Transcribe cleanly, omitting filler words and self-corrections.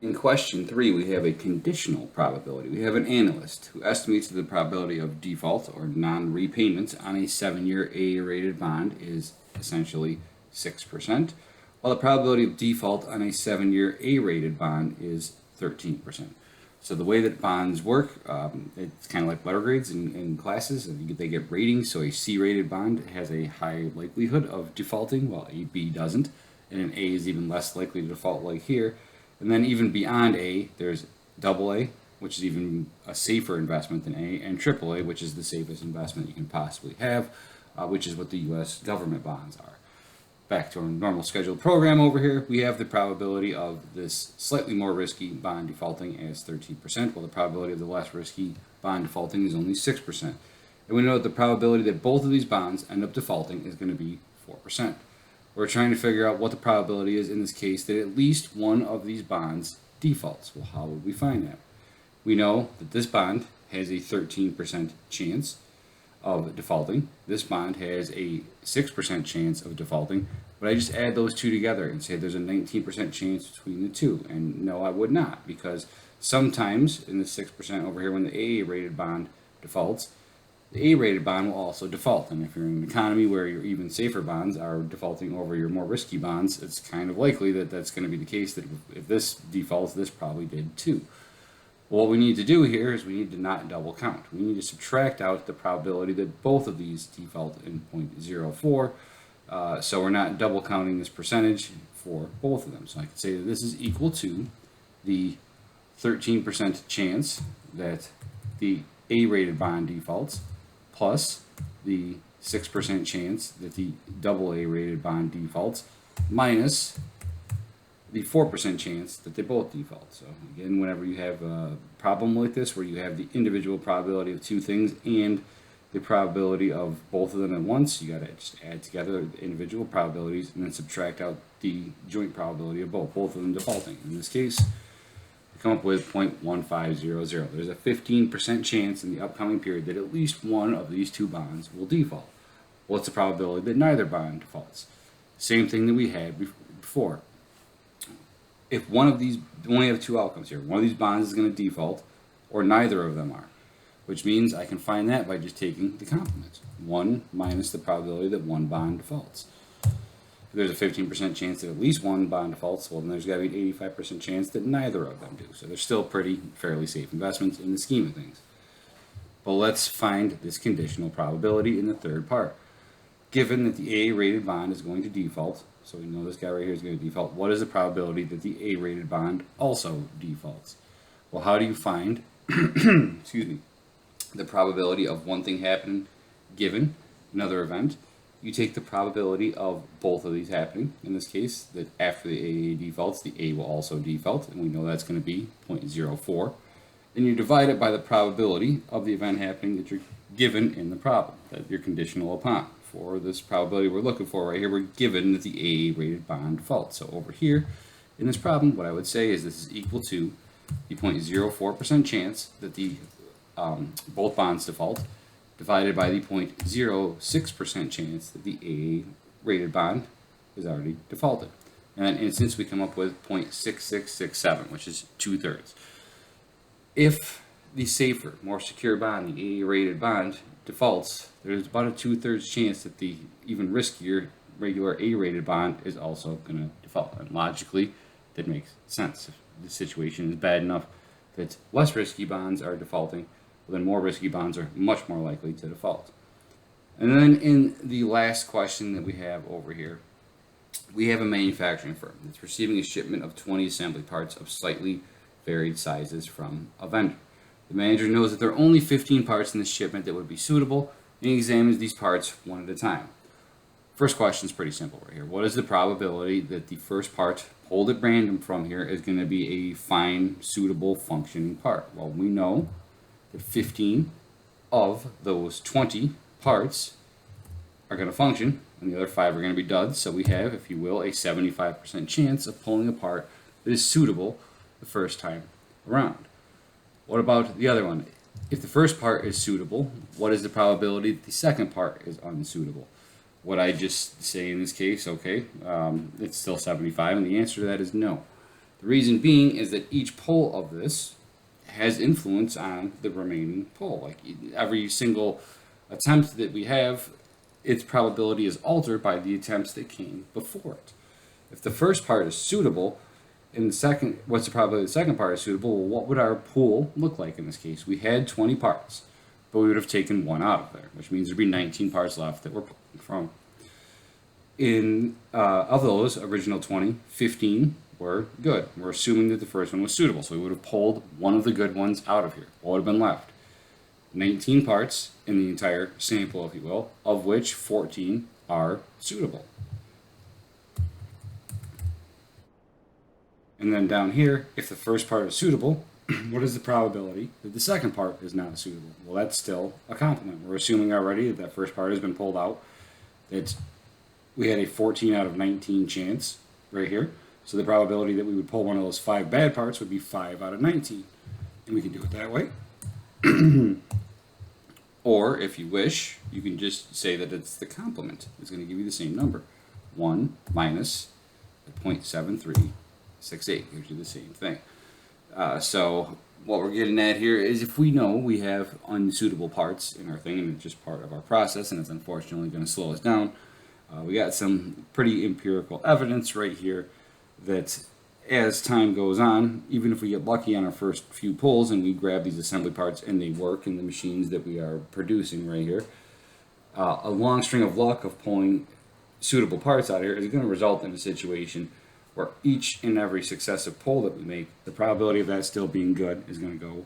In question 3, we have a conditional probability. We have an analyst who estimates that the probability of default or non-repayment on a 7-year A-rated bond is essentially 6%, while the probability of default on a 7-year A-rated bond is 13%. So the way that bonds work, it's kind of like letter grades in classes. They get ratings, so a C-rated bond has a high likelihood of defaulting, while a B doesn't, and an A is even less likely to default, like here. And then even beyond A, there's AA, which is even a safer investment than A, and AAA, which is the safest investment you can possibly have, which is what the U.S. government bonds are. Back to our normal scheduled program over here, we have the probability of this slightly more risky bond defaulting as 13%, while the probability of the less risky bond defaulting is only 6%. And we know that the probability that both of these bonds end up defaulting is going to be 4%. We're trying to figure out what the probability is in this case that at least one of these bonds defaults. Well, how would we find that? We know that this bond has a 13% chance of defaulting. This bond has a 6% chance of defaulting, but I just add those two together and say there's a 19% chance between the two. And no, I would not, because sometimes in the 6% over here, when the AA-rated bond defaults, the A-rated bond will also default. And if you're in an economy where your even safer bonds are defaulting over your more risky bonds, it's kind of likely that that's going to be the case, that if this defaults, this probably did too. Well, what we need to do here is we need to not double count. We need to subtract out the probability that both of these default in 0.04. So we're not double counting this percentage for both of them. So I can say that this is equal to the 13% chance that the A-rated bond defaults plus the 6% chance that the AA-rated bond defaults minus the 4% chance that they both default. So again, whenever you have a problem like this where you have the individual probability of two things and the probability of both of them at once, you got to just add together the individual probabilities and then subtract out the joint probability of both of them defaulting. In this case, come up with 0.1500. There's a 15% chance in the upcoming period that at least one of these two bonds will default. What's the probability that neither bond defaults? Same thing that we had before. If one of these, we only have two outcomes here. One of these bonds is going to default, or neither of them are, which means I can find that by just taking the complements. 1 minus the probability that one bond defaults. If there's a 15% chance that at least one bond defaults, well, then there's got to be an 85% chance that neither of them do. So they're still fairly safe investments in the scheme of things. But let's find this conditional probability in the third part. Given that the A-rated bond is going to default, so we know this guy right here is going to default, what is the probability that the A-rated bond also defaults? Well, how do you find excuse me, the probability of one thing happening given another event? You take the probability of both of these happening. In this case, that after the AA defaults, the A will also default, and we know that's going to be 0.04. Then you divide it by the probability of the event happening that you're given in the problem, that you're conditional upon. For this probability we're looking for right here, we're given that the AA-rated bond defaults. So over here, in this problem, what I would say is this is equal to the 0.04% chance that the both bonds default, divided by the 0.06% chance that the A-rated bond is already defaulted. In that instance, we come up with 0.6667, which is 2/3. If the safer, more secure bond, the A-rated bond, defaults, there's about a 2/3 chance that the even riskier regular A-rated bond is also going to default. And logically, that makes sense. If the situation is bad enough that less risky bonds are defaulting, then more risky bonds are much more likely to default. And then in the last question that we have over here, we have a manufacturing firm that's receiving a shipment of 20 assembly parts of slightly varied sizes from a vendor. The manager knows that there are only 15 parts in this shipment that would be suitable, and he examines these parts one at a time. First question is pretty simple right here. What is the probability that the first part pulled at random from here is going to be a fine, suitable, functioning part? Well, we know that 15 of those 20 parts are going to function, and the other 5 are going to be duds. So we have, if you will, a 75% chance of pulling a part that is suitable the first time around. What about the other one? If the first part is suitable, what is the probability that the second part is unsuitable? Would I just say in this case, okay, it's still 75, and the answer to that is no. The reason being is that each pull of this has influence on the remaining pull. Like every single attempt that we have, its probability is altered by the attempts that came before it. If the first part is suitable, in the second, what's the probability the second part is suitable? Well, what would our pool look like in this case? We had 20 parts, but we would have taken one out of there, which means there'd be 19 parts left that we're pulling from. Of those original 20, 15 were good. We're assuming that the first one was suitable, so we would have pulled one of the good ones out of here. What would have been left? 19 parts in the entire sample, if you will, of which 14 are suitable. And then down here, if the first part is suitable, what is the probability that the second part is not suitable? Well, that's still a complement. We're assuming already that that first part has been pulled out. We had a 14 out of 19 chance right here. So the probability that we would pull one of those 5 bad parts would be 5 out of 19. And we can do it that way. Or, if you wish, you can just say that it's the complement. It's going to give you the same number. 1 minus 0.7368 gives you the same thing. So what we're getting at here is if we know we have unsuitable parts in our thing, and it's just part of our process, and it's unfortunately going to slow us down, we got some pretty empirical evidence right here that as time goes on, even if we get lucky on our first few pulls and we grab these assembly parts and they work in the machines that we are producing right here, a long string of luck of pulling suitable parts out here is going to result in a situation where each and every successive pull that we make, the probability of that still being good is going to go